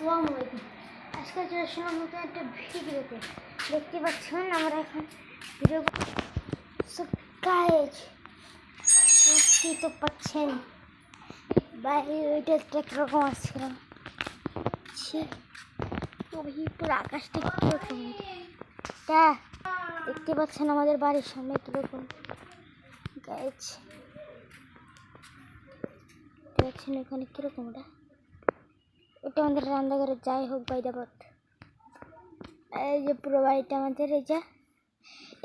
আসসালামু আলাইকুম। আজকে চলে আসলাম নতুন একটা ভিডিওতে। দেখতে পাচ্ছেন আমরা এখন ভিডিও গাইজ দেখতেই তো পাচ্ছেন বাইরে ওইটা একরকম আসছিল পুরো আকাশটা কীরকম তা দেখতে পাচ্ছেন আমাদের বাড়ির সামনে কীরকম গাইজ দেখছেন এখানে কীরকম ওটা আমাদের রান্নাঘরে যাই হোক বাইদাবাদ। এই যে পুরো বাড়িটা আমাদের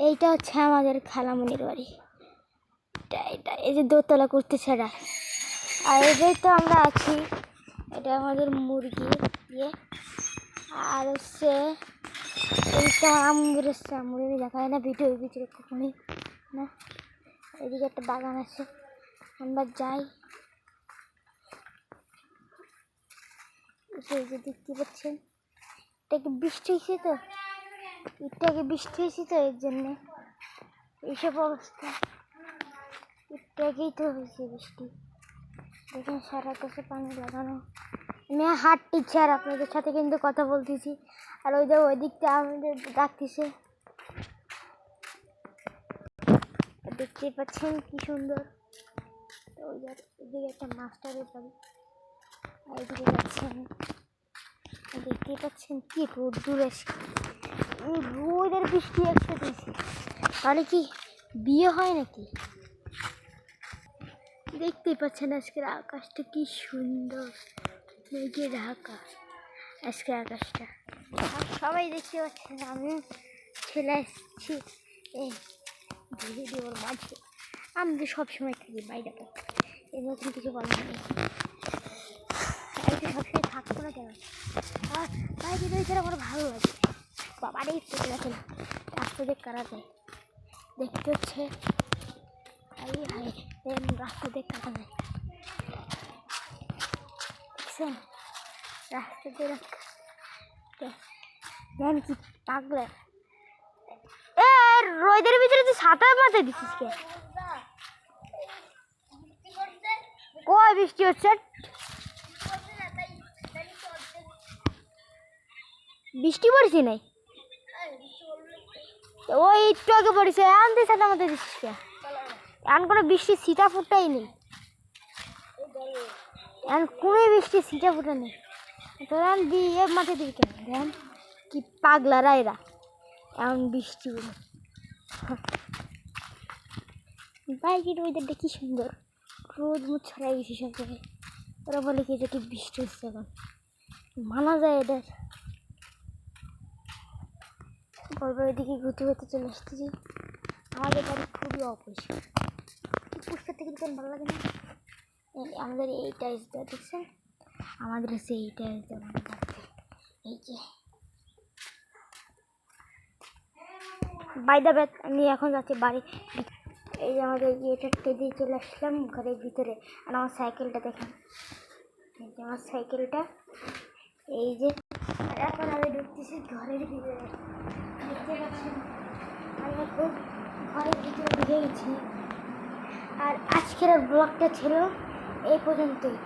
এইটা হচ্ছে আমাদের খালামণির বাড়ি। এটা এই যে দোতলা করতেছে এরা, আর এই তো আমরা আছি। এটা আমাদের মুরগি আর হচ্ছে এইটা আমুর হচ্ছে আমুরের দেখা যায় না ভিডিওর ভিতরে কখনই না। এদিকে একটা বাগান আছে, আমরা যাই। এই যে দেখতে পাচ্ছেন এটাকে বৃষ্টি হয়েছে তো এর জন্যে এইসব অবস্থা। এটাকেই তো হয়েছে বৃষ্টি। দেখেন সারা কাছে পানি লাগানো। আমি হাঁটতেছি আর আপনাদের সাথে কিন্তু কথা বলতেছি, আর ওই দিকটা আমাদের ডাকতেছে। দেখতে পাচ্ছেন কি সুন্দর। ওইদিকে একটা মাস্টারের বাড়ি, আর এদিকে যাচ্ছেন। দেখতে পাচ্ছেন কি রোদ্দুর রোদের বৃষ্টি একসাথে দিয়েছে, তাহলে কি বিয়ে হয় নাকি? দেখতেই পাচ্ছেন আজকের আকাশটা কি সুন্দর, মেঘে ঢাকা আজকের আকাশটা। আর সবাই দেখতে পাচ্ছেন আমি চলে এসেছি এই ভিডিওর মাঝে। আমি তো সবসময় থাকি বাইরে, এই নতুন কিছু বলার নেই। এইটা সবসময় থাকবো না কেন, আর বাইরে রয়েছে আমার ভালো লাগে। বাবারে পেটে রাখে না, রাস্তা দিয়ে কারা যায় দেখতে হচ্ছে। রাস্তা দিয়ে কাটা যায়, দেখছেন রাস্তা দিয়ে দেন কি পাগলে। রোদের ভিতরে তুই ছাতা মাথায় দিচ্ছিস কে? কই বৃষ্টি হচ্ছে? বৃষ্টি পড়ছে নাই, ওই একটু আগে পড়েছে। এখন তুই ছাতা মাথায় দিচ্ছিস কে? এখন কোনো বৃষ্টির ছিটা ফুটাই নেই, এখন কোনো বৃষ্টির ছিটা ফুটা নেই। তোর দিয়ে মাথায় দিবি কেন? দেন কি পাগলারা এরা, এমন বৃষ্টি বাইকের ওয়েদারটা কি সুন্দর, রোদ মুখ ছড়াই গেছে সব জায়গায়। ওরা বলে কি যে কি বৃষ্টি হচ্ছে, এখন মানা যায় এদের। বলবো এদিকে ঘুরতে ঘুরতে চলে আসতেছি। আমাদের বাড়ি খুবই অপরিষ্কার, পরিষ্কার থেকে কেন ভালো লাগে না। আমাদের এই টাইলসটা দেখছেন, আমাদের হচ্ছে এই টাইলসটা আমাদের বাড়িতে। এই যে বাই দ্য ওয়ে আমি এখন যাচ্ছি বাড়ি। এই যে আমাদের এটা দিয়ে চলে আসলাম ঘরের ভিতরে। আর আমার সাইকেলটা দেখেন, এই যে আমার সাইকেলটা। এই যে এখন আমি ঢুকতেছি ঘরের ভিতরে, দেখতে পাচ্ছেন আমি এখন ঘরের ভিতরে ঢুকে গেছি। আর আজকের ব্লগটা ছিল এই পর্যন্তই।